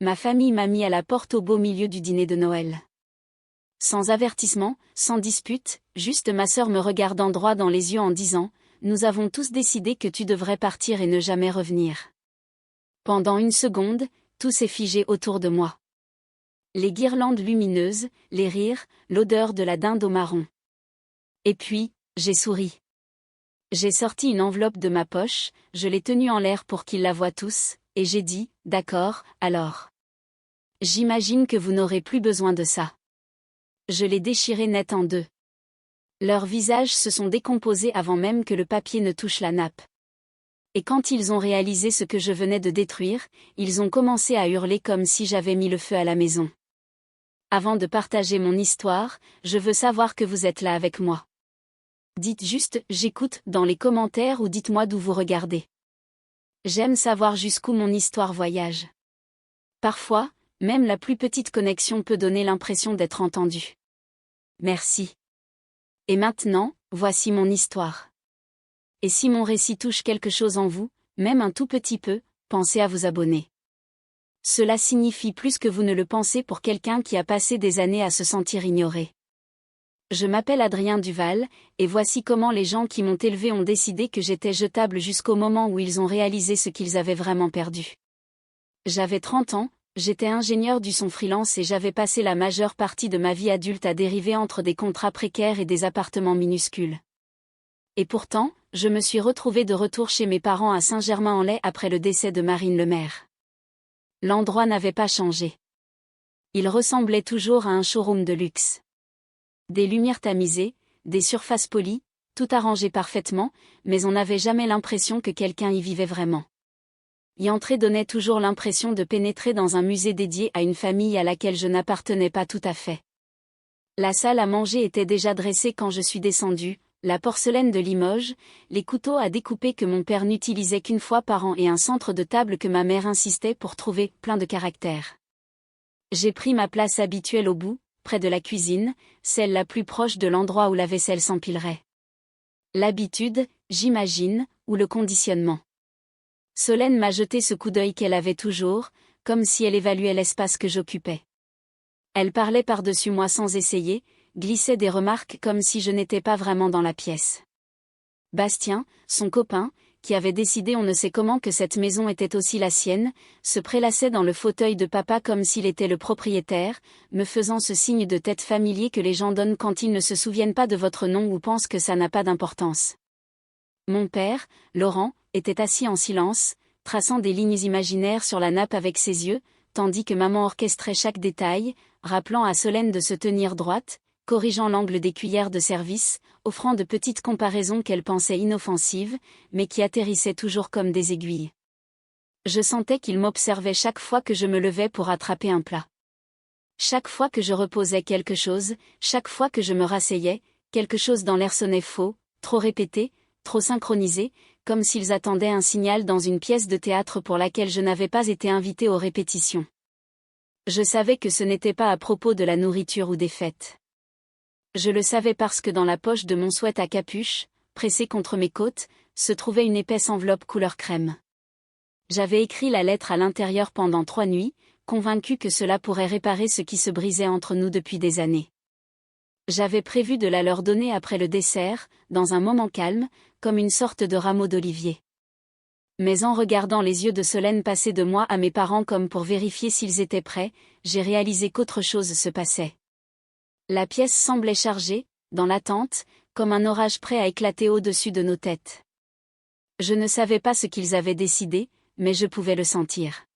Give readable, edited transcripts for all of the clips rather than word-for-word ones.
Ma famille m'a mis à la porte au beau milieu du dîner de Noël. Sans avertissement, sans dispute, juste ma sœur me regardant droit dans les yeux en disant « Nous avons tous décidé que tu devrais partir et ne jamais revenir. » Pendant une seconde, tout s'est figé autour de moi. Les guirlandes lumineuses, les rires, l'odeur de la dinde au marron. Et puis, j'ai souri. J'ai sorti une enveloppe de ma poche, je l'ai tenue en l'air pour qu'ils la voient tous, et j'ai dit « D'accord, alors. J'imagine que vous n'aurez plus besoin de ça. » Je l'ai déchiré net en deux. Leurs visages se sont décomposés avant même que le papier ne touche la nappe. Et quand ils ont réalisé ce que je venais de détruire, ils ont commencé à hurler comme si j'avais mis le feu à la maison. Avant de partager mon histoire, je veux savoir que vous êtes là avec moi. Dites juste « j'écoute » dans les commentaires ou dites-moi d'où vous regardez. J'aime savoir jusqu'où mon histoire voyage. Parfois, même la plus petite connexion peut donner l'impression d'être entendue. Merci. Et maintenant, voici mon histoire. Et si mon récit touche quelque chose en vous, même un tout petit peu, pensez à vous abonner. Cela signifie plus que vous ne le pensez pour quelqu'un qui a passé des années à se sentir ignoré. Je m'appelle Adrien Duval, et voici comment les gens qui m'ont élevé ont décidé que j'étais jetable jusqu'au moment où ils ont réalisé ce qu'ils avaient vraiment perdu. J'avais 30 ans, j'étais ingénieur du son freelance et j'avais passé la majeure partie de ma vie adulte à dériver entre des contrats précaires et des appartements minuscules. Et pourtant, je me suis retrouvé de retour chez mes parents à Saint-Germain-en-Laye après le décès de Marine Lemaire. L'endroit n'avait pas changé. Il ressemblait toujours à un showroom de luxe. Des lumières tamisées, des surfaces polies, tout arrangé parfaitement, mais on n'avait jamais l'impression que quelqu'un y vivait vraiment. Y entrer donnait toujours l'impression de pénétrer dans un musée dédié à une famille à laquelle je n'appartenais pas tout à fait. La salle à manger était déjà dressée quand je suis descendue, la porcelaine de Limoges, les couteaux à découper que mon père n'utilisait qu'une fois par an et un centre de table que ma mère insistait pour trouver plein de caractère. J'ai pris ma place habituelle au bout, près de la cuisine, celle la plus proche de l'endroit où la vaisselle s'empilerait. L'habitude, j'imagine, ou le conditionnement. Solène m'a jeté ce coup d'œil qu'elle avait toujours, comme si elle évaluait l'espace que j'occupais. Elle parlait par-dessus moi sans essayer, glissait des remarques comme si je n'étais pas vraiment dans la pièce. Bastien, son copain, qui avait décidé on ne sait comment que cette maison était aussi la sienne, se prélassait dans le fauteuil de papa comme s'il était le propriétaire, me faisant ce signe de tête familier que les gens donnent quand ils ne se souviennent pas de votre nom ou pensent que ça n'a pas d'importance. Mon père, Laurent, était assis en silence, traçant des lignes imaginaires sur la nappe avec ses yeux, tandis que maman orchestrait chaque détail, rappelant à Solène de se tenir droite, corrigeant l'angle des cuillères de service, offrant de petites comparaisons qu'elle pensait inoffensives, mais qui atterrissaient toujours comme des aiguilles. Je sentais qu'il m'observait chaque fois que je me levais pour attraper un plat. Chaque fois que je reposais quelque chose, chaque fois que je me rasseyais, quelque chose dans l'air sonnait faux, trop répété, trop synchronisé, comme s'ils attendaient un signal dans une pièce de théâtre pour laquelle je n'avais pas été invité aux répétitions. Je savais que ce n'était pas à propos de la nourriture ou des fêtes. Je le savais parce que dans la poche de mon sweat à capuche, pressé contre mes côtes, se trouvait une épaisse enveloppe couleur crème. J'avais écrit la lettre à l'intérieur pendant 3 nuits, convaincu que cela pourrait réparer ce qui se brisait entre nous depuis des années. J'avais prévu de la leur donner après le dessert, dans un moment calme, comme une sorte de rameau d'olivier. Mais en regardant les yeux de Solène passer de moi à mes parents comme pour vérifier s'ils étaient prêts, j'ai réalisé qu'autre chose se passait. La pièce semblait chargée, dans l'attente, comme un orage prêt à éclater au-dessus de nos têtes. Je ne savais pas ce qu'ils avaient décidé, mais je pouvais le sentir.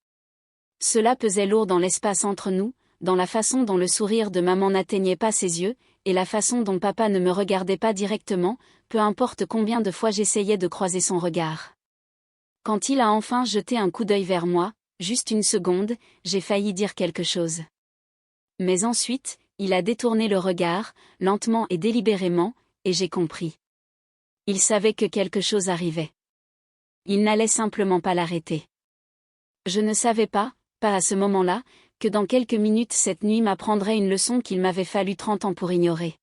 Cela pesait lourd dans l'espace entre nous, dans la façon dont le sourire de maman n'atteignait pas ses yeux, et la façon dont papa ne me regardait pas directement, peu importe combien de fois j'essayais de croiser son regard. Quand il a enfin jeté un coup d'œil vers moi, juste une seconde, j'ai failli dire quelque chose. Mais ensuite, il a détourné le regard, lentement et délibérément, et j'ai compris. Il savait que quelque chose arrivait. Il n'allait simplement pas l'arrêter. Je ne savais pas à ce moment-là, que dans quelques minutes cette nuit m'apprendrait une leçon qu'il m'avait fallu 30 ans pour ignorer.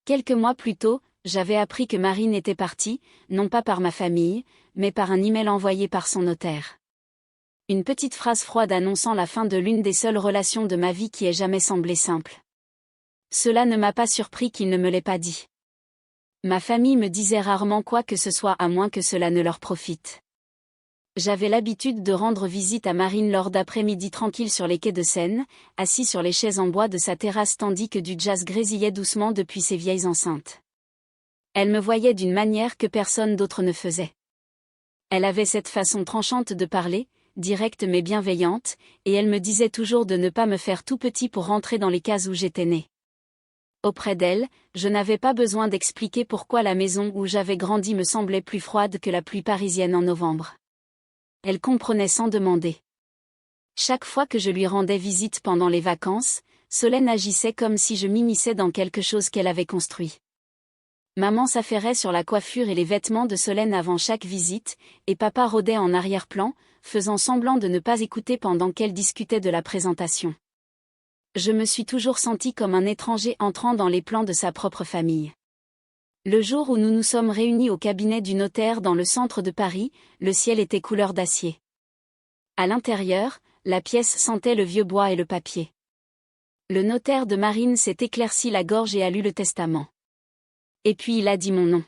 Quelques mois plus tôt, j'avais appris que Marine était partie, non pas par ma famille, mais par un email envoyé par son notaire. Une petite phrase froide annonçant la fin de l'une des seules relations de ma vie qui ait jamais semblé simple. Cela ne m'a pas surpris qu'il ne me l'ait pas dit. Ma famille me disait rarement quoi que ce soit à moins que cela ne leur profite. J'avais l'habitude de rendre visite à Marine lors d'après-midi tranquilles sur les quais de Seine, assis sur les chaises en bois de sa terrasse tandis que du jazz grésillait doucement depuis ses vieilles enceintes. Elle me voyait d'une manière que personne d'autre ne faisait. Elle avait cette façon tranchante de parler, directe mais bienveillante, et elle me disait toujours de ne pas me faire tout petit pour rentrer dans les cases où j'étais née. Auprès d'elle, je n'avais pas besoin d'expliquer pourquoi la maison où j'avais grandi me semblait plus froide que la pluie parisienne en novembre. Elle comprenait sans demander. Chaque fois que je lui rendais visite pendant les vacances, Solène agissait comme si je m'immisçais dans quelque chose qu'elle avait construit. Maman s'affairait sur la coiffure et les vêtements de Solène avant chaque visite, et papa rôdait en arrière-plan, faisant semblant de ne pas écouter pendant qu'elle discutait de la présentation. Je me suis toujours sentie comme un étranger entrant dans les plans de sa propre famille. Le jour où nous nous sommes réunis au cabinet du notaire dans le centre de Paris, le ciel était couleur d'acier. À l'intérieur, la pièce sentait le vieux bois et le papier. Le notaire de Marine s'est éclairci la gorge et a lu le testament. Et puis il a dit mon nom.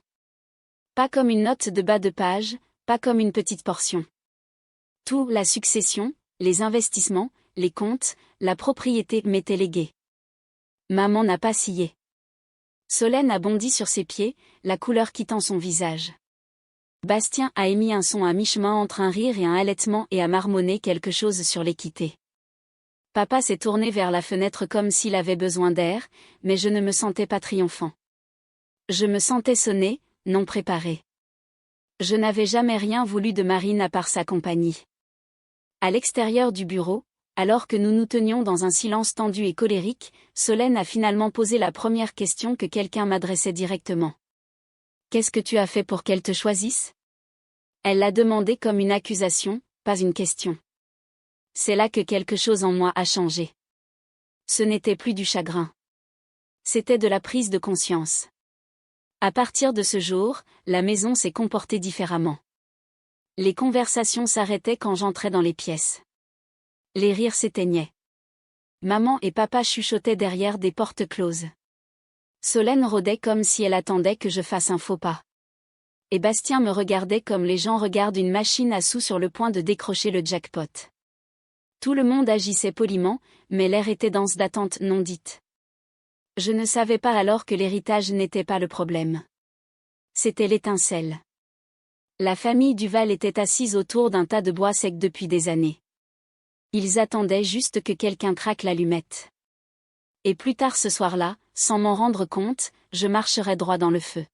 Pas comme une note de bas de page, pas comme une petite portion. Tout, la succession, les investissements, les comptes, la propriété m'était léguée. Maman n'a pas scié. Solène a bondi sur ses pieds, la couleur quittant son visage. Bastien a émis un son à mi-chemin entre un rire et un halètement et a marmonné quelque chose sur l'équité. Papa s'est tourné vers la fenêtre comme s'il avait besoin d'air, mais je ne me sentais pas triomphant. Je me sentais sonné, non préparé. Je n'avais jamais rien voulu de Marine à part sa compagnie. À l'extérieur du bureau, alors que nous nous tenions dans un silence tendu et colérique, Solène a finalement posé la première question que quelqu'un m'adressait directement. « Qu'est-ce que tu as fait pour qu'elle te choisisse ?» Elle l'a demandé comme une accusation, pas une question. C'est là que quelque chose en moi a changé. Ce n'était plus du chagrin. C'était de la prise de conscience. À partir de ce jour, la maison s'est comportée différemment. Les conversations s'arrêtaient quand j'entrais dans les pièces. Les rires s'éteignaient. Maman et papa chuchotaient derrière des portes closes. Solène rôdait comme si elle attendait que je fasse un faux pas. Et Bastien me regardait comme les gens regardent une machine à sous sur le point de décrocher le jackpot. Tout le monde agissait poliment, mais l'air était dense d'attente non dite. Je ne savais pas alors que l'héritage n'était pas le problème. C'était l'étincelle. La famille Duval était assise autour d'un tas de bois sec depuis des années. Ils attendaient juste que quelqu'un craque l'allumette. Et plus tard ce soir-là, sans m'en rendre compte, je marcherais droit dans le feu.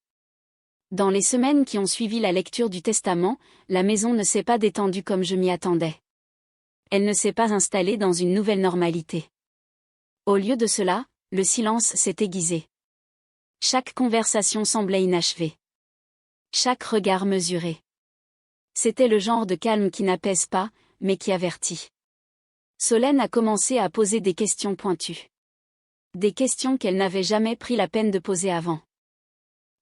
Dans les semaines qui ont suivi la lecture du testament, la maison ne s'est pas détendue comme je m'y attendais. Elle ne s'est pas installée dans une nouvelle normalité. Au lieu de cela, le silence s'est aiguisé. Chaque conversation semblait inachevée. Chaque regard mesuré. C'était le genre de calme qui n'apaise pas, mais qui avertit. Solène a commencé à poser des questions pointues. Des questions qu'elle n'avait jamais pris la peine de poser avant.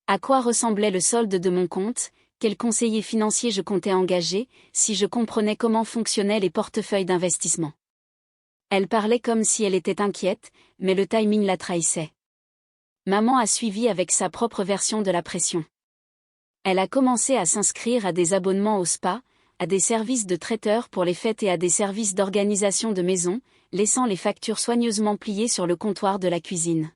À quoi ressemblait le solde de mon compte, quel conseiller financier je comptais engager, si je comprenais comment fonctionnaient les portefeuilles d'investissement. Elle parlait comme si elle était inquiète, mais le timing la trahissait. Maman a suivi avec sa propre version de la pression. Elle a commencé à s'inscrire à des abonnements au spa, à des services de traiteur pour les fêtes et à des services d'organisation de maison, laissant les factures soigneusement pliées sur le comptoir de la cuisine.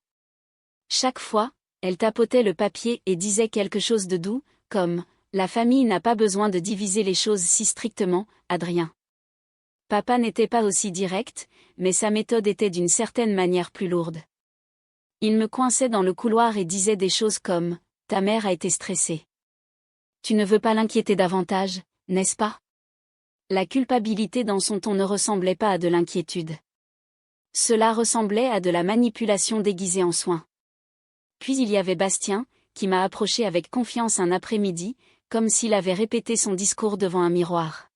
Chaque fois, elle tapotait le papier et disait quelque chose de doux, comme « La famille n'a pas besoin de diviser les choses si strictement, Adrien ». Papa n'était pas aussi direct, mais sa méthode était d'une certaine manière plus lourde. Il me coinçait dans le couloir et disait des choses comme « Ta mère a été stressée. Tu ne veux pas l'inquiéter davantage, n'est-ce pas ?» La culpabilité dans son ton ne ressemblait pas à de l'inquiétude. Cela ressemblait à de la manipulation déguisée en soin. Puis il y avait Bastien, qui m'a approché avec confiance un après-midi, comme s'il avait répété son discours devant un miroir.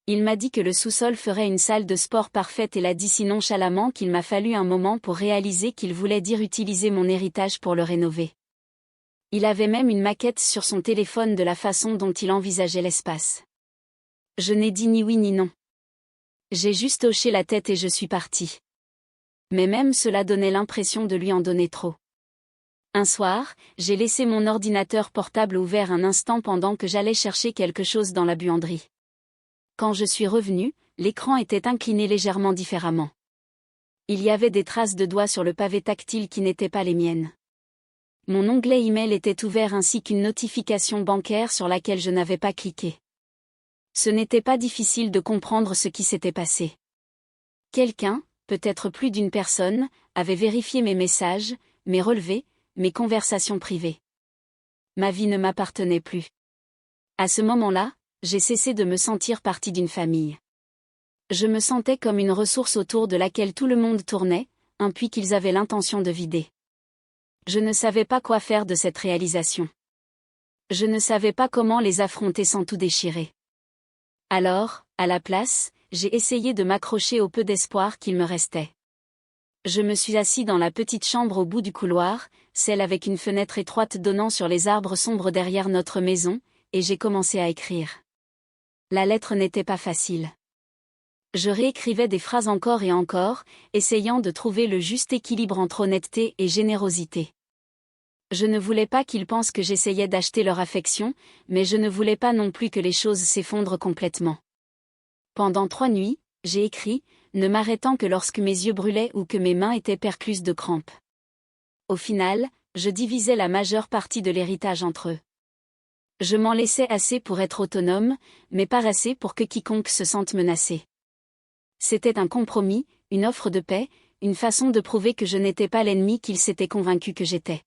Il m'a dit que le sous-sol ferait une salle de sport parfaite et l'a dit si nonchalamment qu'il m'a fallu un moment pour réaliser qu'il voulait dire utiliser mon héritage pour le rénover. Il avait même une maquette sur son téléphone de la façon dont il envisageait l'espace. Je n'ai dit ni oui ni non. J'ai juste hoché la tête et je suis partie. Mais même cela donnait l'impression de lui en donner trop. Un soir, j'ai laissé mon ordinateur portable ouvert un instant pendant que j'allais chercher quelque chose dans la buanderie. Quand je suis revenue, l'écran était incliné légèrement différemment. Il y avait des traces de doigts sur le pavé tactile qui n'étaient pas les miennes. Mon onglet email était ouvert ainsi qu'une notification bancaire sur laquelle je n'avais pas cliqué. Ce n'était pas difficile de comprendre ce qui s'était passé. Quelqu'un, peut-être plus d'une personne, avait vérifié mes messages, mes relevés, mes conversations privées. Ma vie ne m'appartenait plus. À ce moment-là, j'ai cessé de me sentir partie d'une famille. Je me sentais comme une ressource autour de laquelle tout le monde tournait, un puits qu'ils avaient l'intention de vider. Je ne savais pas quoi faire de cette réalisation. Je ne savais pas comment les affronter sans tout déchirer. Alors, à la place, j'ai essayé de m'accrocher au peu d'espoir qu'il me restait. Je me suis assis dans la petite chambre au bout du couloir, celle avec une fenêtre étroite donnant sur les arbres sombres derrière notre maison, et j'ai commencé à écrire. La lettre n'était pas facile. Je réécrivais des phrases encore et encore, essayant de trouver le juste équilibre entre honnêteté et générosité. Je ne voulais pas qu'ils pensent que j'essayais d'acheter leur affection, mais je ne voulais pas non plus que les choses s'effondrent complètement. Pendant 3 nuits, j'ai écrit, ne m'arrêtant que lorsque mes yeux brûlaient ou que mes mains étaient percluses de crampes. Au final, je divisais la majeure partie de l'héritage entre eux. Je m'en laissais assez pour être autonome, mais pas assez pour que quiconque se sente menacé. C'était un compromis, une offre de paix, une façon de prouver que je n'étais pas l'ennemi qu'ils s'étaient convaincus que j'étais.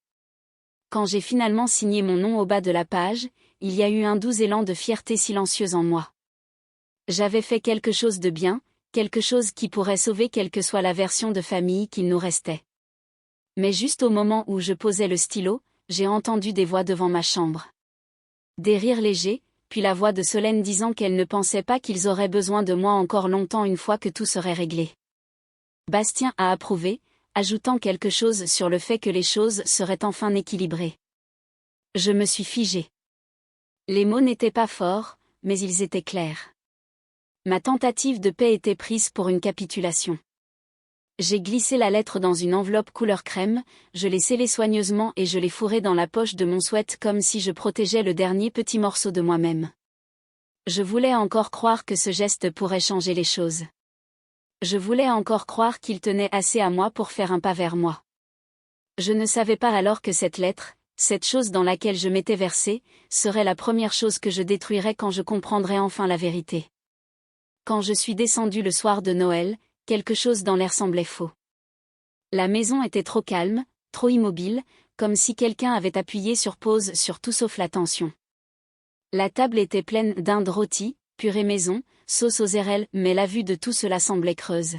Quand j'ai finalement signé mon nom au bas de la page, il y a eu un doux élan de fierté silencieuse en moi. J'avais fait quelque chose de bien, quelque chose qui pourrait sauver quelle que soit la version de famille qu'il nous restait. Mais juste au moment où je posais le stylo, j'ai entendu des voix devant ma chambre. Des rires légers, puis la voix de Solène disant qu'elle ne pensait pas qu'ils auraient besoin de moi encore longtemps une fois que tout serait réglé. Bastien a approuvé, ajoutant quelque chose sur le fait que les choses seraient enfin équilibrées. Je me suis figée. Les mots n'étaient pas forts, mais ils étaient clairs. Ma tentative de paix était prise pour une capitulation. J'ai glissé la lettre dans une enveloppe couleur crème, je l'ai scellée soigneusement et je l'ai fourrée dans la poche de mon sweat comme si je protégeais le dernier petit morceau de moi-même. Je voulais encore croire que ce geste pourrait changer les choses. Je voulais encore croire qu'il tenait assez à moi pour faire un pas vers moi. Je ne savais pas alors que cette lettre, cette chose dans laquelle je m'étais versée, serait la première chose que je détruirais quand je comprendrais enfin la vérité. Quand je suis descendue le soir de Noël, quelque chose dans l'air semblait faux. La maison était trop calme, trop immobile, comme si quelqu'un avait appuyé sur pause sur tout sauf l'attention. La table était pleine d'indes rôties, purée maison, sauce aux érelles, mais la vue de tout cela semblait creuse.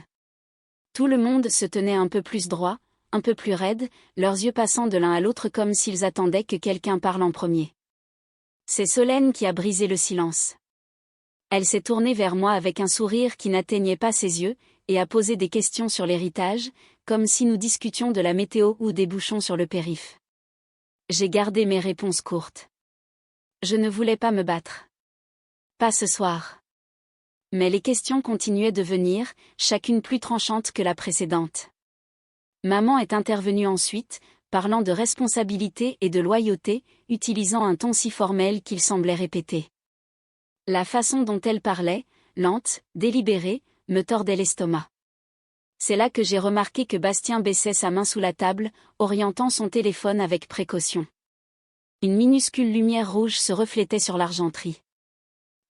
Tout le monde se tenait un peu plus droit, un peu plus raide, leurs yeux passant de l'un à l'autre comme s'ils attendaient que quelqu'un parle en premier. C'est Solène qui a brisé le silence. Elle s'est tournée vers moi avec un sourire qui n'atteignait pas ses yeux, et a posé des questions sur l'héritage, comme si nous discutions de la météo ou des bouchons sur le périph'. J'ai gardé mes réponses courtes. Je ne voulais pas me battre. Pas ce soir. Mais les questions continuaient de venir, chacune plus tranchante que la précédente. Maman est intervenue ensuite, parlant de responsabilité et de loyauté, utilisant un ton si formel qu'il semblait répéter. La façon dont elle parlait, lente, délibérée, me tordait l'estomac. C'est là que j'ai remarqué que Bastien baissait sa main sous la table, orientant son téléphone avec précaution. Une minuscule lumière rouge se reflétait sur l'argenterie.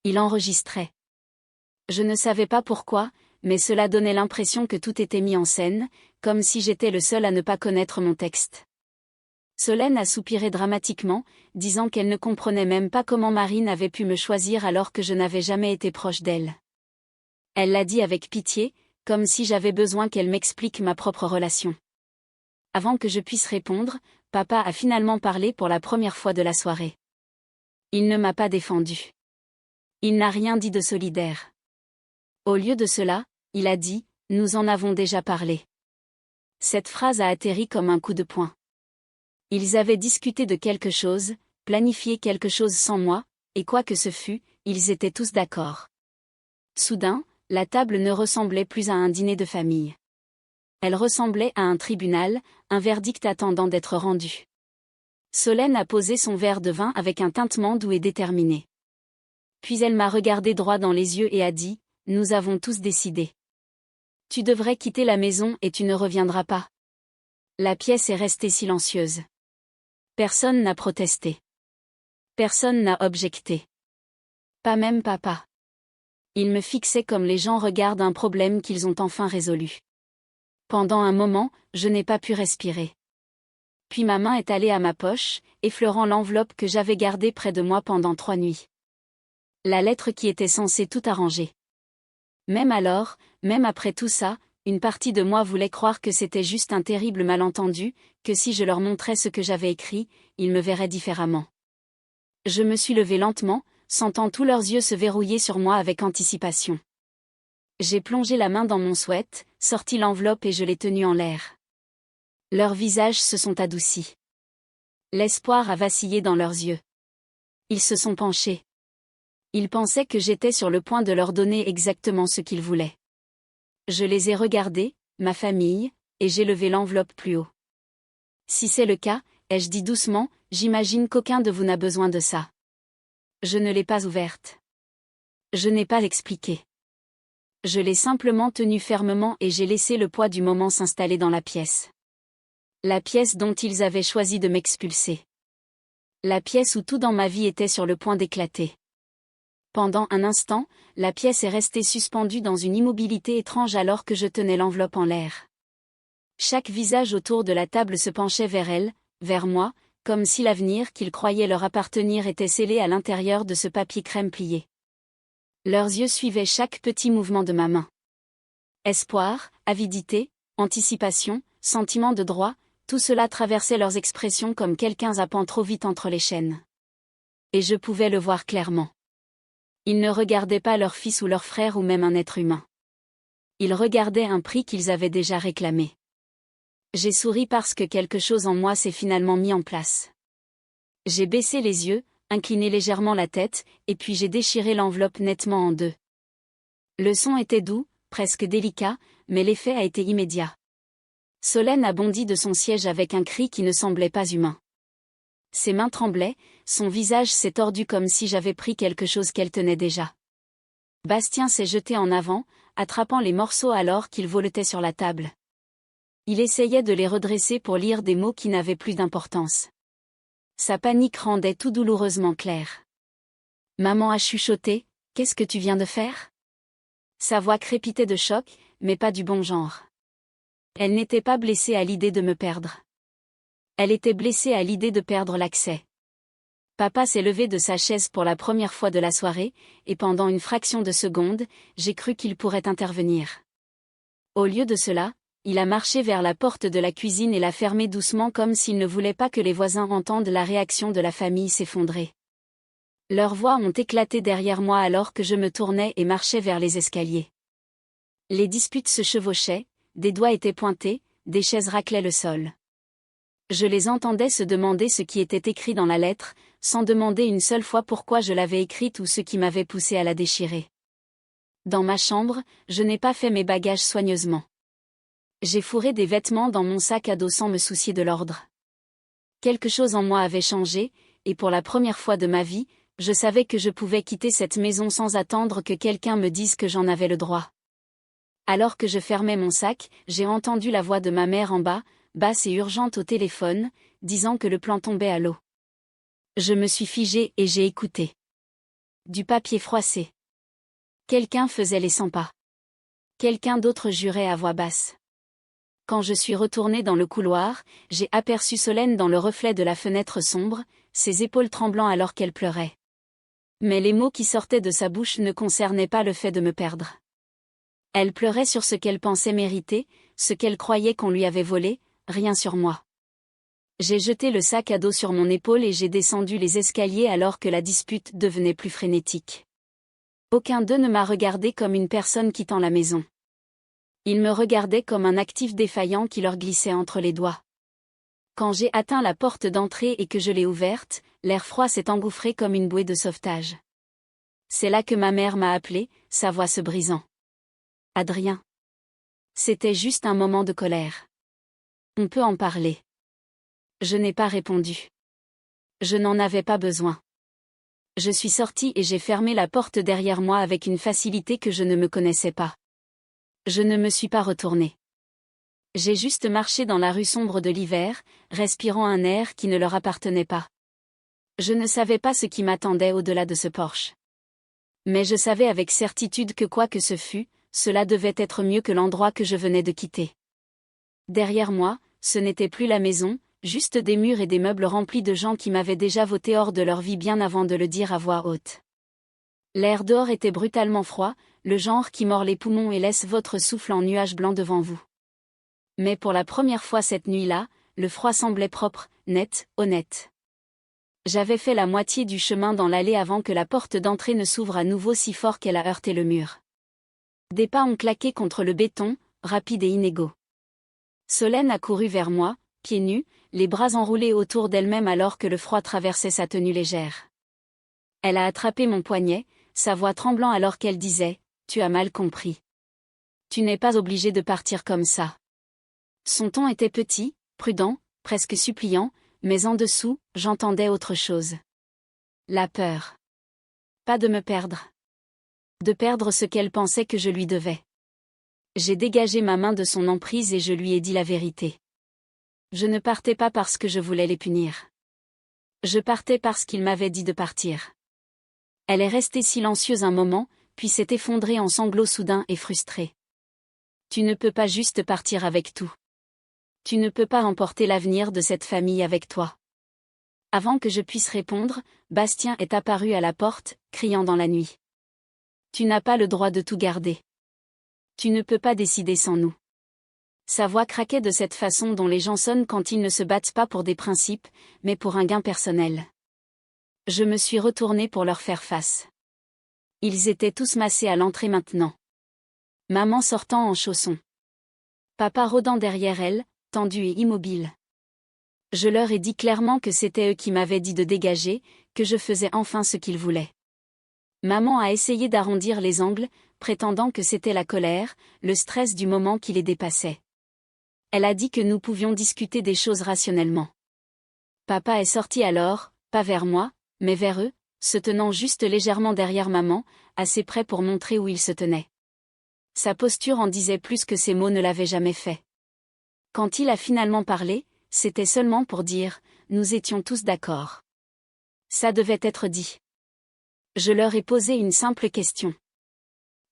Il enregistrait. Je ne savais pas pourquoi, mais cela donnait l'impression que tout était mis en scène, comme si j'étais le seul à ne pas connaître mon texte. Solène a soupiré dramatiquement, disant qu'elle ne comprenait même pas comment Marine avait pu me choisir alors que je n'avais jamais été proche d'elle. Elle l'a dit avec pitié, comme si j'avais besoin qu'elle m'explique ma propre relation. Avant que je puisse répondre, papa a finalement parlé pour la première fois de la soirée. Il ne m'a pas défendu. Il n'a rien dit de solidaire. Au lieu de cela, il a dit « Nous en avons déjà parlé ». Cette phrase a atterri comme un coup de poing. Ils avaient discuté de quelque chose, planifié quelque chose sans moi, et quoi que ce fût, ils étaient tous d'accord. Soudain, La table ne ressemblait plus à un dîner de famille. Elle ressemblait à un tribunal, un verdict attendant d'être rendu. Solène a posé son verre de vin avec un tintement doux et déterminé. Puis elle m'a regardé droit dans les yeux et a dit, « Nous avons tous décidé. Tu devrais quitter la maison et tu ne reviendras pas. » La pièce est restée silencieuse. Personne n'a protesté. Personne n'a objecté. Pas même papa. Il me fixait comme les gens regardent un problème qu'ils ont enfin résolu. Pendant un moment, je n'ai pas pu respirer. Puis ma main est allée à ma poche, effleurant l'enveloppe que j'avais gardée près de moi pendant 3 nuits. La lettre qui était censée tout arranger. Même alors, même après tout ça, une partie de moi voulait croire que c'était juste un terrible malentendu, que si je leur montrais ce que j'avais écrit, ils me verraient différemment. Je me suis levée lentement, sentant tous leurs yeux se verrouiller sur moi avec anticipation. J'ai plongé la main dans mon sweat, sorti l'enveloppe et je l'ai tenue en l'air. Leurs visages se sont adoucis. L'espoir a vacillé dans leurs yeux. Ils se sont penchés. Ils pensaient que j'étais sur le point de leur donner exactement ce qu'ils voulaient. Je les ai regardés, ma famille, et j'ai levé l'enveloppe plus haut. Si c'est le cas, ai-je dit doucement, j'imagine qu'aucun de vous n'a besoin de ça. Je ne l'ai pas ouverte. Je n'ai pas expliqué. Je l'ai simplement tenue fermement et j'ai laissé le poids du moment s'installer dans la pièce. La pièce dont ils avaient choisi de m'expulser. La pièce où tout dans ma vie était sur le point d'éclater. Pendant un instant, la pièce est restée suspendue dans une immobilité étrange alors que je tenais l'enveloppe en l'air. Chaque visage autour de la table se penchait vers elle, vers moi, comme si l'avenir qu'ils croyaient leur appartenir était scellé à l'intérieur de ce papier crème plié. Leurs yeux suivaient chaque petit mouvement de ma main. Espoir, avidité, anticipation, sentiment de droit, tout cela traversait leurs expressions comme quelqu'un zappant trop vite entre les chaînes. Et je pouvais le voir clairement. Ils ne regardaient pas leur fils ou leur frère ou même un être humain. Ils regardaient un prix qu'ils avaient déjà réclamé. J'ai souri parce que quelque chose en moi s'est finalement mis en place. J'ai baissé les yeux, incliné légèrement la tête, et puis j'ai déchiré l'enveloppe nettement en deux. Le son était doux, presque délicat, mais l'effet a été immédiat. Solène a bondi de son siège avec un cri qui ne semblait pas humain. Ses mains tremblaient, son visage s'est tordu comme si j'avais pris quelque chose qu'elle tenait déjà. Bastien s'est jeté en avant, attrapant les morceaux alors qu'ils voletaient sur la table. Il essayait de les redresser pour lire des mots qui n'avaient plus d'importance. Sa panique rendait tout douloureusement clair. Maman a chuchoté, « Qu'est-ce que tu viens de faire ?» Sa voix crépitait de choc, mais pas du bon genre. Elle n'était pas blessée à l'idée de me perdre. Elle était blessée à l'idée de perdre l'accès. Papa s'est levé de sa chaise pour la première fois de la soirée, et pendant une fraction de seconde, j'ai cru qu'il pourrait intervenir. Au lieu de cela, il a marché vers la porte de la cuisine et l'a fermée doucement comme s'il ne voulait pas que les voisins entendent la réaction de la famille s'effondrer. Leurs voix ont éclaté derrière moi alors que je me tournais et marchais vers les escaliers. Les disputes se chevauchaient, des doigts étaient pointés, des chaises raclaient le sol. Je les entendais se demander ce qui était écrit dans la lettre, sans demander une seule fois pourquoi je l'avais écrite ou ce qui m'avait poussé à la déchirer. Dans ma chambre, je n'ai pas fait mes bagages soigneusement. J'ai fourré des vêtements dans mon sac à dos sans me soucier de l'ordre. Quelque chose en moi avait changé, et pour la première fois de ma vie, je savais que je pouvais quitter cette maison sans attendre que quelqu'un me dise que j'en avais le droit. Alors que je fermais mon sac, j'ai entendu la voix de ma mère en bas, basse et urgente au téléphone, disant que le plan tombait à l'eau. Je me suis figée et j'ai écouté. Du papier froissé. Quelqu'un faisait les 100 pas. Quelqu'un d'autre jurait à voix basse. Quand je suis retournée dans le couloir, j'ai aperçu Solène dans le reflet de la fenêtre sombre, ses épaules tremblant alors qu'elle pleurait. Mais les mots qui sortaient de sa bouche ne concernaient pas le fait de me perdre. Elle pleurait sur ce qu'elle pensait mériter, ce qu'elle croyait qu'on lui avait volé, rien sur moi. J'ai jeté le sac à dos sur mon épaule et j'ai descendu les escaliers alors que la dispute devenait plus frénétique. Aucun d'eux ne m'a regardé comme une personne quittant la maison. Ils me regardaient comme un actif défaillant qui leur glissait entre les doigts. Quand j'ai atteint la porte d'entrée et que je l'ai ouverte, l'air froid s'est engouffré comme une bouée de sauvetage. C'est là que ma mère m'a appelé, sa voix se brisant. Adrien. C'était juste un moment de colère. On peut en parler. Je n'ai pas répondu. Je n'en avais pas besoin. Je suis sortie et j'ai fermé la porte derrière moi avec une facilité que je ne me connaissais pas. Je ne me suis pas retournée. J'ai juste marché dans la rue sombre de l'hiver, respirant un air qui ne leur appartenait pas. Je ne savais pas ce qui m'attendait au-delà de ce porche. Mais je savais avec certitude que quoi que ce fût, cela devait être mieux que l'endroit que je venais de quitter. Derrière moi, ce n'était plus la maison, juste des murs et des meubles remplis de gens qui m'avaient déjà voté hors de leur vie bien avant de le dire à voix haute. L'air dehors était brutalement froid, le genre qui mord les poumons et laisse votre souffle en nuage blanc devant vous. Mais pour la première fois cette nuit-là, le froid semblait propre, net, honnête. J'avais fait la moitié du chemin dans l'allée avant que la porte d'entrée ne s'ouvre à nouveau si fort qu'elle a heurté le mur. Des pas ont claqué contre le béton, rapides et inégaux. Solène a couru vers moi, pieds nus, les bras enroulés autour d'elle-même alors que le froid traversait sa tenue légère. Elle a attrapé mon poignet, sa voix tremblant alors qu'elle disait « Tu as mal compris. Tu n'es pas obligé de partir comme ça. » Son ton était petit, prudent, presque suppliant, mais en dessous, j'entendais autre chose. La peur. Pas de me perdre. De perdre ce qu'elle pensait que je lui devais. J'ai dégagé ma main de son emprise et je lui ai dit la vérité. Je ne partais pas parce que je voulais les punir. Je partais parce qu'il m'avait dit de partir. Elle est restée silencieuse un moment, puis s'est effondrée en sanglots soudains et frustrés. Tu ne peux pas juste partir avec tout. Tu ne peux pas emporter l'avenir de cette famille avec toi. Avant que je puisse répondre, Bastien est apparu à la porte, criant dans la nuit. Tu n'as pas le droit de tout garder. Tu ne peux pas décider sans nous. Sa voix craquait de cette façon dont les gens sonnent quand ils ne se battent pas pour des principes, mais pour un gain personnel. Je me suis retournée pour leur faire face. Ils étaient tous massés à l'entrée maintenant. Maman sortant en chaussons. Papa rôdant derrière elle, tendu et immobile. Je leur ai dit clairement que c'était eux qui m'avaient dit de dégager, que je faisais enfin ce qu'ils voulaient. Maman a essayé d'arrondir les angles, prétendant que c'était la colère, le stress du moment qui les dépassait. Elle a dit que nous pouvions discuter des choses rationnellement. Papa est sorti alors, pas vers moi, mais vers eux, se tenant juste légèrement derrière maman, assez près pour montrer où il se tenait. Sa posture en disait plus que ses mots ne l'avaient jamais fait. Quand il a finalement parlé, c'était seulement pour dire « Nous étions tous d'accord ». Ça devait être dit. Je leur ai posé une simple question.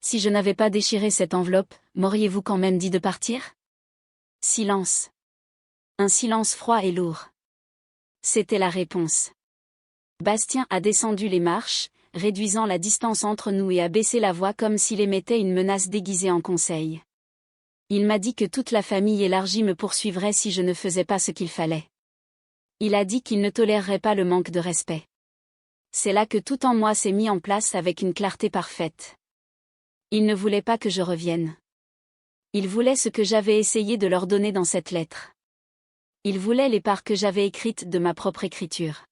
Si je n'avais pas déchiré cette enveloppe, m'auriez-vous quand même dit de partir ? Silence. Un silence froid et lourd. C'était la réponse. Bastien a descendu les marches, réduisant la distance entre nous et a baissé la voix comme s'il émettait une menace déguisée en conseil. Il m'a dit que toute la famille élargie me poursuivrait si je ne faisais pas ce qu'il fallait. Il a dit qu'il ne tolérerait pas le manque de respect. C'est là que tout en moi s'est mis en place avec une clarté parfaite. Il ne voulait pas que je revienne. Il voulait ce que j'avais essayé de leur donner dans cette lettre. Il voulait les parts que j'avais écrites de ma propre écriture.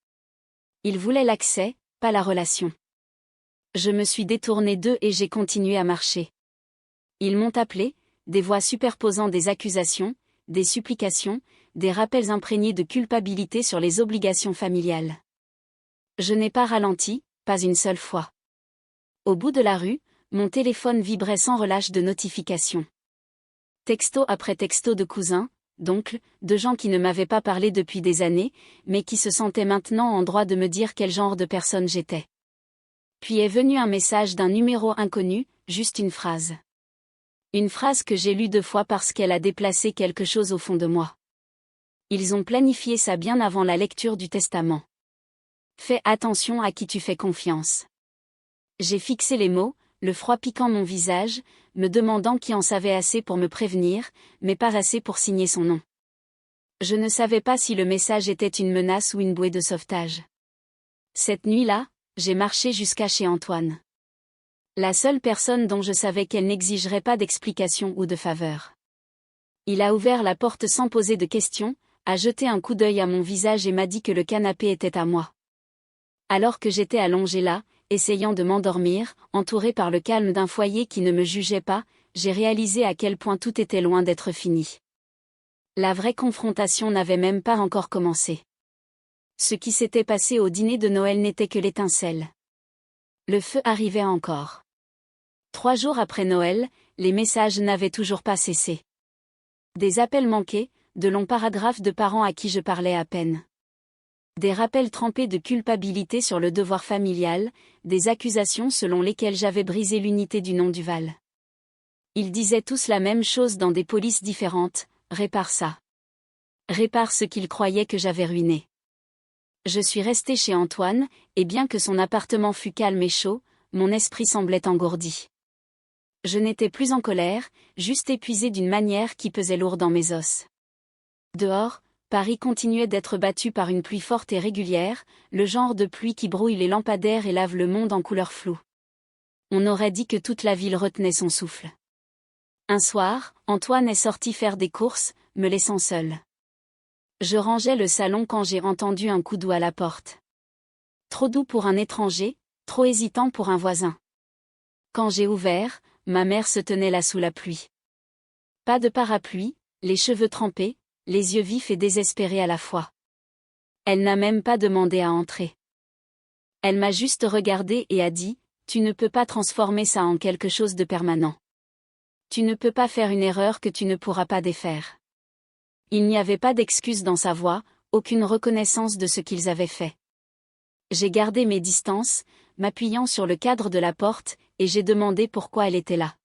Il voulait l'accès, pas la relation. Je me suis détournée d'eux et j'ai continué à marcher. Ils m'ont appelé, des voix superposant des accusations, des supplications, des rappels imprégnés de culpabilité sur les obligations familiales. Je n'ai pas ralenti, pas une seule fois. Au bout de la rue, mon téléphone vibrait sans relâche de notifications. Texto après texto de cousins, d'oncles, de gens qui ne m'avaient pas parlé depuis des années, mais qui se sentaient maintenant en droit de me dire quel genre de personne j'étais. Puis est venu un message d'un numéro inconnu, juste une phrase. Une phrase que j'ai lue 2 fois parce qu'elle a déplacé quelque chose au fond de moi. Ils ont planifié ça bien avant la lecture du testament. Fais attention à qui tu fais confiance. J'ai fixé les mots, le froid piquant mon visage, me demandant qui en savait assez pour me prévenir, mais pas assez pour signer son nom. Je ne savais pas si le message était une menace ou une bouée de sauvetage. Cette nuit-là, j'ai marché jusqu'à chez Antoine. La seule personne dont je savais qu'elle n'exigerait pas d'explication ou de faveur. Il a ouvert la porte sans poser de questions, a jeté un coup d'œil à mon visage et m'a dit que le canapé était à moi. Alors que j'étais allongée là, essayant de m'endormir, entourée par le calme d'un foyer qui ne me jugeait pas, j'ai réalisé à quel point tout était loin d'être fini. La vraie confrontation n'avait même pas encore commencé. Ce qui s'était passé au dîner de Noël n'était que l'étincelle. Le feu arrivait encore. 3 jours après Noël, les messages n'avaient toujours pas cessé. Des appels manqués, de longs paragraphes de parents à qui je parlais à peine. Des rappels trempés de culpabilité sur le devoir familial, des accusations selon lesquelles j'avais brisé l'unité du nom du Val. Ils disaient tous la même chose dans des polices différentes: répare ça. Répare ce qu'ils croyaient que j'avais ruiné. Je suis restée chez Antoine, et bien que son appartement fût calme et chaud, mon esprit semblait engourdi. Je n'étais plus en colère, juste épuisée d'une manière qui pesait lourd dans mes os. Dehors, Paris continuait d'être battu par une pluie forte et régulière, le genre de pluie qui brouille les lampadaires et lave le monde en couleurs floues. On aurait dit que toute la ville retenait son souffle. Un soir, Antoine est sorti faire des courses, me laissant seule. Je rangeais le salon quand j'ai entendu un coup doux à la porte. Trop doux pour un étranger, trop hésitant pour un voisin. Quand j'ai ouvert, ma mère se tenait là sous la pluie. Pas de parapluie, les cheveux trempés, les yeux vifs et désespérés à la fois. Elle n'a même pas demandé à entrer. Elle m'a juste regardé et a dit: tu ne peux pas transformer ça en quelque chose de permanent. Tu ne peux pas faire une erreur que tu ne pourras pas défaire. Il n'y avait pas d'excuse dans sa voix, aucune reconnaissance de ce qu'ils avaient fait. J'ai gardé mes distances, m'appuyant sur le cadre de la porte, et j'ai demandé pourquoi elle était là.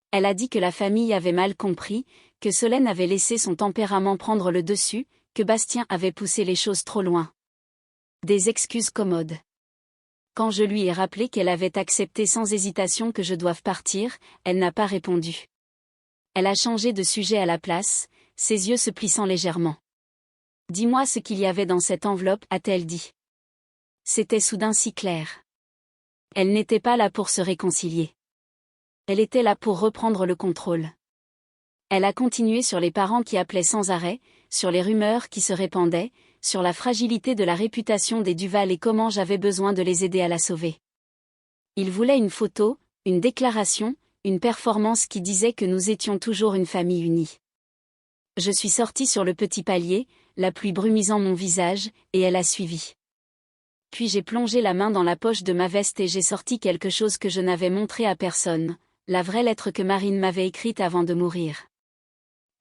Elle a dit que la famille avait mal compris, que Solène avait laissé son tempérament prendre le dessus, que Bastien avait poussé les choses trop loin. Des excuses commodes. Quand je lui ai rappelé qu'elle avait accepté sans hésitation que je doive partir, elle n'a pas répondu. Elle a changé de sujet à la place, ses yeux se plissant légèrement. Dis-moi ce qu'il y avait dans cette enveloppe, a-t-elle dit. C'était soudain si clair. Elle n'était pas là pour se réconcilier. Elle était là pour reprendre le contrôle. Elle a continué sur les parents qui appelaient sans arrêt, sur les rumeurs qui se répandaient, sur la fragilité de la réputation des Duval et comment j'avais besoin de les aider à la sauver. Il voulait une photo, une déclaration, une performance qui disait que nous étions toujours une famille unie. Je suis sortie sur le petit palier, la pluie brumisant mon visage, et elle a suivi. Puis j'ai plongé la main dans la poche de ma veste et j'ai sorti quelque chose que je n'avais montré à personne, la vraie lettre que Marine m'avait écrite avant de mourir.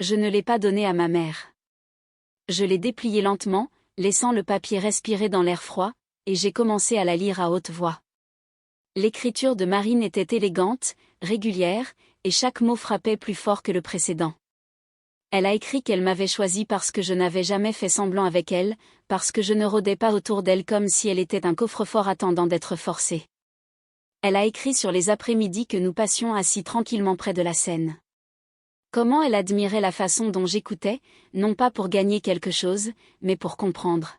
Je ne l'ai pas donnée à ma mère. Je l'ai dépliée lentement, laissant le papier respirer dans l'air froid, et j'ai commencé à la lire à haute voix. L'écriture de Marine était élégante, régulière, et chaque mot frappait plus fort que le précédent. Elle a écrit qu'elle m'avait choisi parce que je n'avais jamais fait semblant avec elle, parce que je ne rôdais pas autour d'elle comme si elle était un coffre-fort attendant d'être forcé. Elle a écrit sur les après-midi que nous passions assis tranquillement près de la Seine. Comment elle admirait la façon dont j'écoutais, non pas pour gagner quelque chose, mais pour comprendre.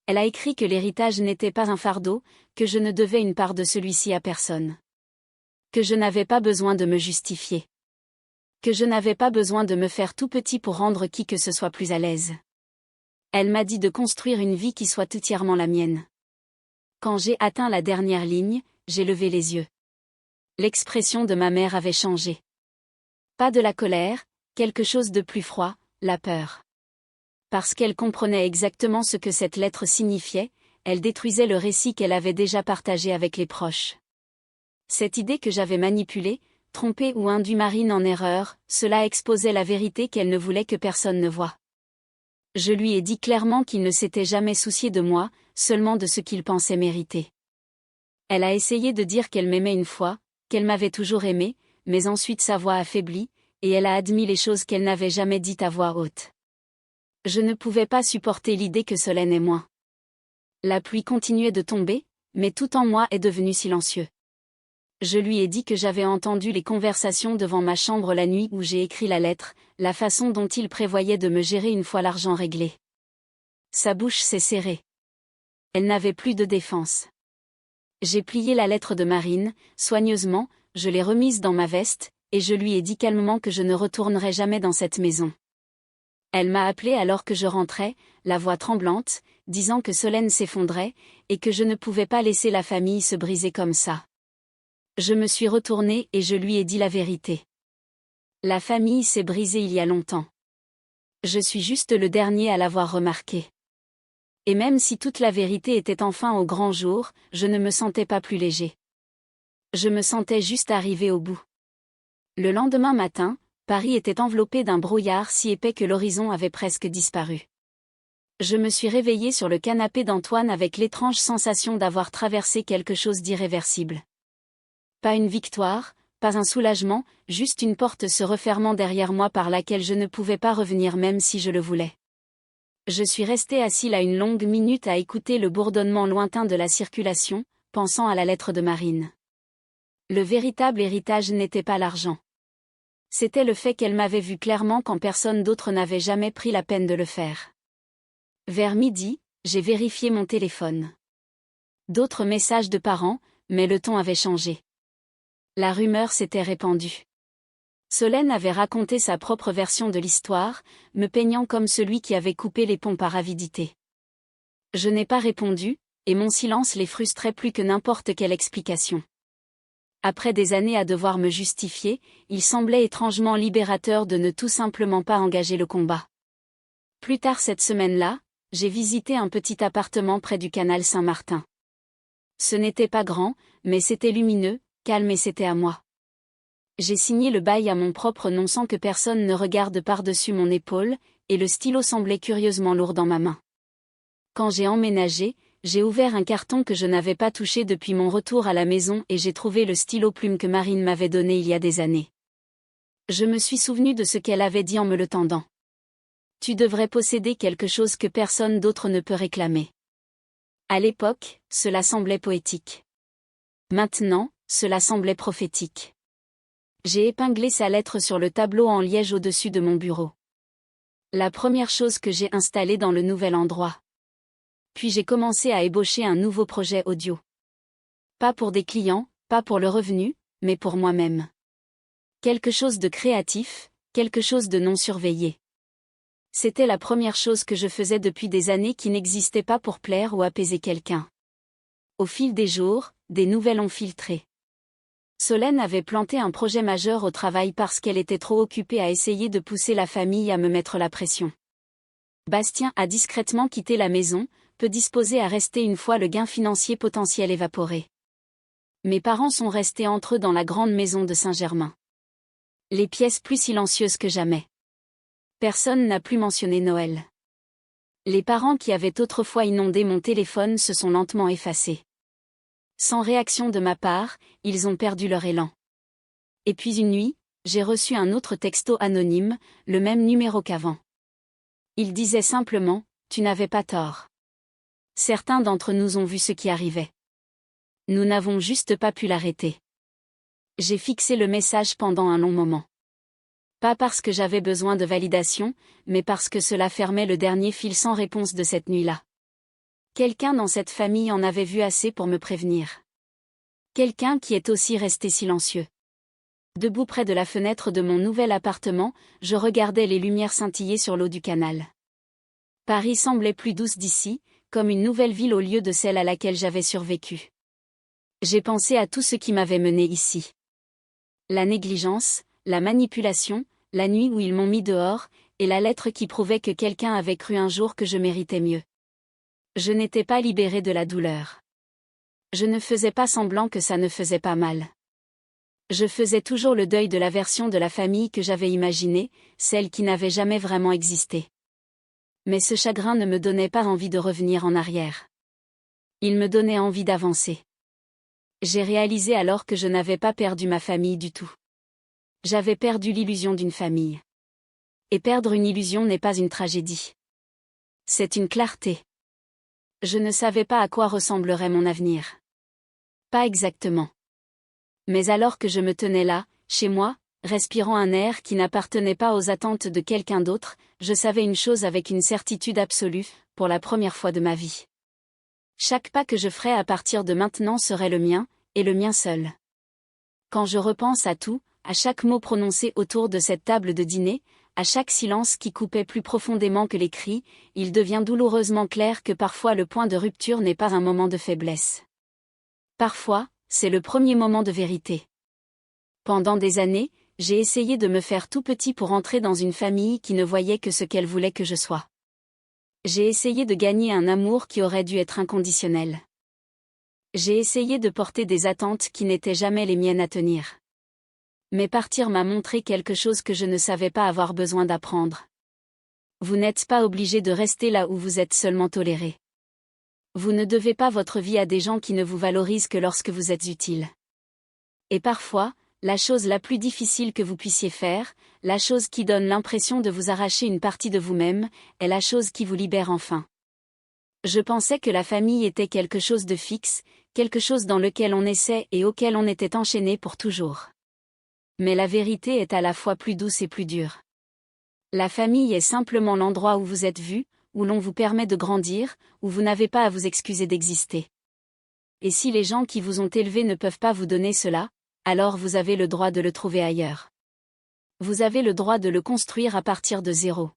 Elle a écrit que l'héritage n'était pas un fardeau, que je ne devais une part de celui-ci à personne. Que je n'avais pas besoin de me justifier. Que je n'avais pas besoin de me faire tout petit pour rendre qui que ce soit plus à l'aise. Elle m'a dit de construire une vie qui soit entièrement la mienne. Quand j'ai atteint la dernière ligne, j'ai levé les yeux. L'expression de ma mère avait changé. Pas de la colère, quelque chose de plus froid, la peur. Parce qu'elle comprenait exactement ce que cette lettre signifiait, elle détruisait le récit qu'elle avait déjà partagé avec les proches. Cette idée que j'avais manipulée, trompée ou induit Marine en erreur, cela exposait la vérité qu'elle ne voulait que personne ne voie. Je lui ai dit clairement qu'il ne s'était jamais soucié de moi, seulement de ce qu'il pensait mériter. Elle a essayé de dire qu'elle m'aimait une fois, qu'elle m'avait toujours aimé, mais ensuite sa voix affaiblit, et elle a admis les choses qu'elle n'avait jamais dites à voix haute. Je ne pouvais pas supporter l'idée que Solène est moins. La pluie continuait de tomber, mais tout en moi est devenu silencieux. Je lui ai dit que j'avais entendu les conversations devant ma chambre la nuit où j'ai écrit la lettre, la façon dont il prévoyait de me gérer une fois l'argent réglé. Sa bouche s'est serrée. Elle n'avait plus de défense. J'ai plié la lettre de Marine, soigneusement, je l'ai remise dans ma veste, et je lui ai dit calmement que je ne retournerai jamais dans cette maison. Elle m'a appelé alors que je rentrais, la voix tremblante, disant que Solène s'effondrait, et que je ne pouvais pas laisser la famille se briser comme ça. Je me suis retournée et je lui ai dit la vérité. La famille s'est brisée il y a longtemps. Je suis juste le dernier à l'avoir remarqué. Et même si toute la vérité était enfin au grand jour, je ne me sentais pas plus léger. Je me sentais juste arrivé au bout. Le lendemain matin, Paris était enveloppé d'un brouillard si épais que l'horizon avait presque disparu. Je me suis réveillée sur le canapé d'Antoine avec l'étrange sensation d'avoir traversé quelque chose d'irréversible. Pas une victoire, pas un soulagement, juste une porte se refermant derrière moi par laquelle je ne pouvais pas revenir même si je le voulais. Je suis resté assis là une longue minute à écouter le bourdonnement lointain de la circulation, pensant à la lettre de Marine. Le véritable héritage n'était pas l'argent. C'était le fait qu'elle m'avait vu clairement quand personne d'autre n'avait jamais pris la peine de le faire. Vers midi, j'ai vérifié mon téléphone. D'autres messages de parents, mais le ton avait changé. La rumeur s'était répandue. Solène avait raconté sa propre version de l'histoire, me peignant comme celui qui avait coupé les ponts par avidité. Je n'ai pas répondu, et mon silence les frustrait plus que n'importe quelle explication. Après des années à devoir me justifier, il semblait étrangement libérateur de ne tout simplement pas engager le combat. Plus tard cette semaine-là, j'ai visité un petit appartement près du canal Saint-Martin. Ce n'était pas grand, mais c'était lumineux, calme et c'était à moi. J'ai signé le bail à mon propre nom sans que personne ne regarde par-dessus mon épaule, et le stylo semblait curieusement lourd dans ma main. Quand j'ai emménagé, j'ai ouvert un carton que je n'avais pas touché depuis mon retour à la maison et j'ai trouvé le stylo plume que Marine m'avait donné il y a des années. Je me suis souvenu de ce qu'elle avait dit en me le tendant. Tu devrais posséder quelque chose que personne d'autre ne peut réclamer. À l'époque, cela semblait poétique. Maintenant, cela semblait prophétique. J'ai épinglé sa lettre sur le tableau en liège au-dessus de mon bureau. La première chose que j'ai installée dans le nouvel endroit. Puis j'ai commencé à ébaucher un nouveau projet audio. Pas pour des clients, pas pour le revenu, mais pour moi-même. Quelque chose de créatif, quelque chose de non surveillé. C'était la première chose que je faisais depuis des années qui n'existait pas pour plaire ou apaiser quelqu'un. Au fil des jours, des nouvelles ont filtré. Solène avait planté un projet majeur au travail parce qu'elle était trop occupée à essayer de pousser la famille à me mettre la pression. Bastien a discrètement quitté la maison, peu disposé à rester une fois le gain financier potentiel évaporé. Mes parents sont restés entre eux dans la grande maison de Saint-Germain. Les pièces plus silencieuses que jamais. Personne n'a plus mentionné Noël. Les parents qui avaient autrefois inondé mon téléphone se sont lentement effacés. Sans réaction de ma part, ils ont perdu leur élan. Et puis une nuit, j'ai reçu un autre texto anonyme, le même numéro qu'avant. Il disait simplement, « Tu n'avais pas tort. » Certains d'entre nous ont vu ce qui arrivait. Nous n'avons juste pas pu l'arrêter. J'ai fixé le message pendant un long moment. Pas parce que j'avais besoin de validation, mais parce que cela fermait le dernier fil sans réponse de cette nuit-là. Quelqu'un dans cette famille en avait vu assez pour me prévenir. Quelqu'un qui est aussi resté silencieux. Debout près de la fenêtre de mon nouvel appartement, je regardais les lumières scintiller sur l'eau du canal. Paris semblait plus douce d'ici, comme une nouvelle ville au lieu de celle à laquelle j'avais survécu. J'ai pensé à tout ce qui m'avait mené ici. La négligence, la manipulation, la nuit où ils m'ont mis dehors, et la lettre qui prouvait que quelqu'un avait cru un jour que je méritais mieux. Je n'étais pas libérée de la douleur. Je ne faisais pas semblant que ça ne faisait pas mal. Je faisais toujours le deuil de la version de la famille que j'avais imaginée, celle qui n'avait jamais vraiment existé. Mais ce chagrin ne me donnait pas envie de revenir en arrière. Il me donnait envie d'avancer. J'ai réalisé alors que je n'avais pas perdu ma famille du tout. J'avais perdu l'illusion d'une famille. Et perdre une illusion n'est pas une tragédie. C'est une clarté. Je ne savais pas à quoi ressemblerait mon avenir. Pas exactement. Mais alors que je me tenais là, chez moi, respirant un air qui n'appartenait pas aux attentes de quelqu'un d'autre, je savais une chose avec une certitude absolue, pour la première fois de ma vie. Chaque pas que je ferais à partir de maintenant serait le mien, et le mien seul. Quand je repense à tout, à chaque mot prononcé autour de cette table de dîner, à chaque silence qui coupait plus profondément que les cris, il devient douloureusement clair que parfois le point de rupture n'est pas un moment de faiblesse. Parfois, c'est le premier moment de vérité. Pendant des années, j'ai essayé de me faire tout petit pour entrer dans une famille qui ne voyait que ce qu'elle voulait que je sois. J'ai essayé de gagner un amour qui aurait dû être inconditionnel. J'ai essayé de porter des attentes qui n'étaient jamais les miennes à tenir. Mais partir m'a montré quelque chose que je ne savais pas avoir besoin d'apprendre. Vous n'êtes pas obligé de rester là où vous êtes seulement toléré. Vous ne devez pas votre vie à des gens qui ne vous valorisent que lorsque vous êtes utile. Et parfois, la chose la plus difficile que vous puissiez faire, la chose qui donne l'impression de vous arracher une partie de vous-même, est la chose qui vous libère enfin. Je pensais que la famille était quelque chose de fixe, quelque chose dans lequel on essaie et auquel on était enchaîné pour toujours. Mais la vérité est à la fois plus douce et plus dure. La famille est simplement l'endroit où vous êtes vu, où l'on vous permet de grandir, où vous n'avez pas à vous excuser d'exister. Et si les gens qui vous ont élevé ne peuvent pas vous donner cela, alors vous avez le droit de le trouver ailleurs. Vous avez le droit de le construire à partir de zéro.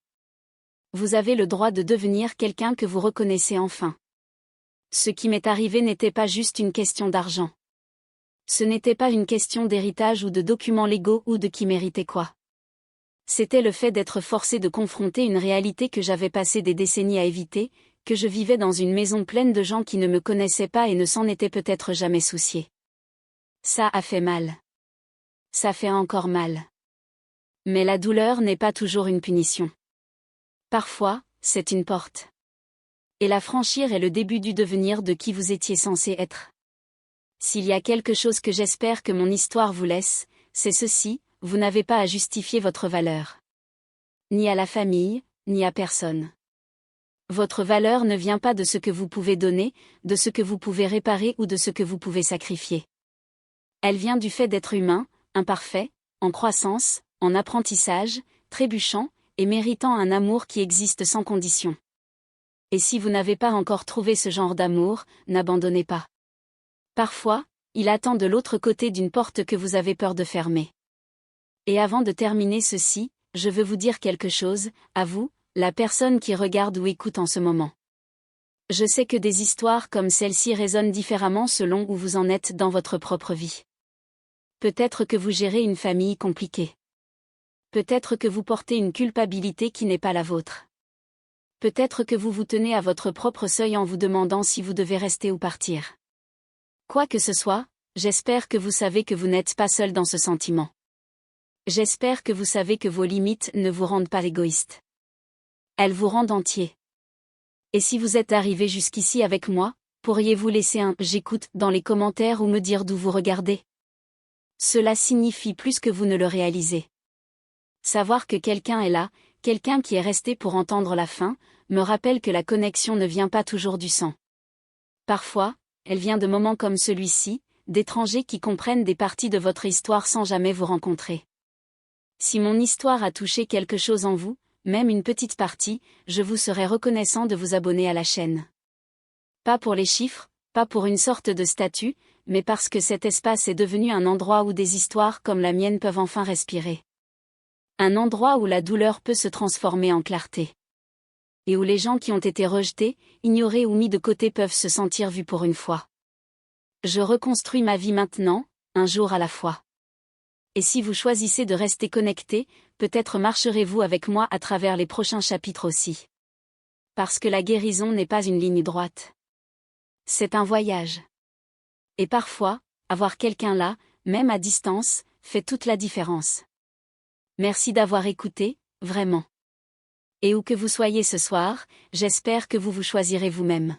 Vous avez le droit de devenir quelqu'un que vous reconnaissez enfin. Ce qui m'est arrivé n'était pas juste une question d'argent. Ce n'était pas une question d'héritage ou de documents légaux ou de qui méritait quoi. C'était le fait d'être forcé de confronter une réalité que j'avais passé des décennies à éviter, que je vivais dans une maison pleine de gens qui ne me connaissaient pas et ne s'en étaient peut-être jamais souciés. Ça a fait mal. Ça fait encore mal. Mais la douleur n'est pas toujours une punition. Parfois, c'est une porte. Et la franchir est le début du devenir de qui vous étiez censé être. S'il y a quelque chose que j'espère que mon histoire vous laisse, c'est ceci: vous n'avez pas à justifier votre valeur. Ni à la famille, ni à personne. Votre valeur ne vient pas de ce que vous pouvez donner, de ce que vous pouvez réparer ou de ce que vous pouvez sacrifier. Elle vient du fait d'être humain, imparfait, en croissance, en apprentissage, trébuchant, et méritant un amour qui existe sans condition. Et si vous n'avez pas encore trouvé ce genre d'amour, n'abandonnez pas. Parfois, il attend de l'autre côté d'une porte que vous avez peur de fermer. Et avant de terminer ceci, je veux vous dire quelque chose, à vous, la personne qui regarde ou écoute en ce moment. Je sais que des histoires comme celle-ci résonnent différemment selon où vous en êtes dans votre propre vie. Peut-être que vous gérez une famille compliquée. Peut-être que vous portez une culpabilité qui n'est pas la vôtre. Peut-être que vous vous tenez à votre propre seuil en vous demandant si vous devez rester ou partir. Quoi que ce soit, j'espère que vous savez que vous n'êtes pas seul dans ce sentiment. J'espère que vous savez que vos limites ne vous rendent pas égoïste. Elles vous rendent entier. Et si vous êtes arrivé jusqu'ici avec moi, pourriez-vous laisser un « j'écoute » dans les commentaires ou me dire d'où vous regardez? Cela signifie plus que vous ne le réalisez. Savoir que quelqu'un est là, quelqu'un qui est resté pour entendre la fin, me rappelle que la connexion ne vient pas toujours du sang. Parfois, elle vient de moments comme celui-ci, d'étrangers qui comprennent des parties de votre histoire sans jamais vous rencontrer. Si mon histoire a touché quelque chose en vous, même une petite partie, je vous serais reconnaissant de vous abonner à la chaîne. Pas pour les chiffres, pas pour une sorte de statut, mais parce que cet espace est devenu un endroit où des histoires comme la mienne peuvent enfin respirer. Un endroit où la douleur peut se transformer en clarté. Et où les gens qui ont été rejetés, ignorés ou mis de côté peuvent se sentir vus pour une fois. Je reconstruis ma vie maintenant, un jour à la fois. Et si vous choisissez de rester connecté, peut-être marcherez-vous avec moi à travers les prochains chapitres aussi. Parce que la guérison n'est pas une ligne droite. C'est un voyage. Et parfois, avoir quelqu'un là, même à distance, fait toute la différence. Merci d'avoir écouté, vraiment. Et où que vous soyez ce soir, j'espère que vous vous choisirez vous-même.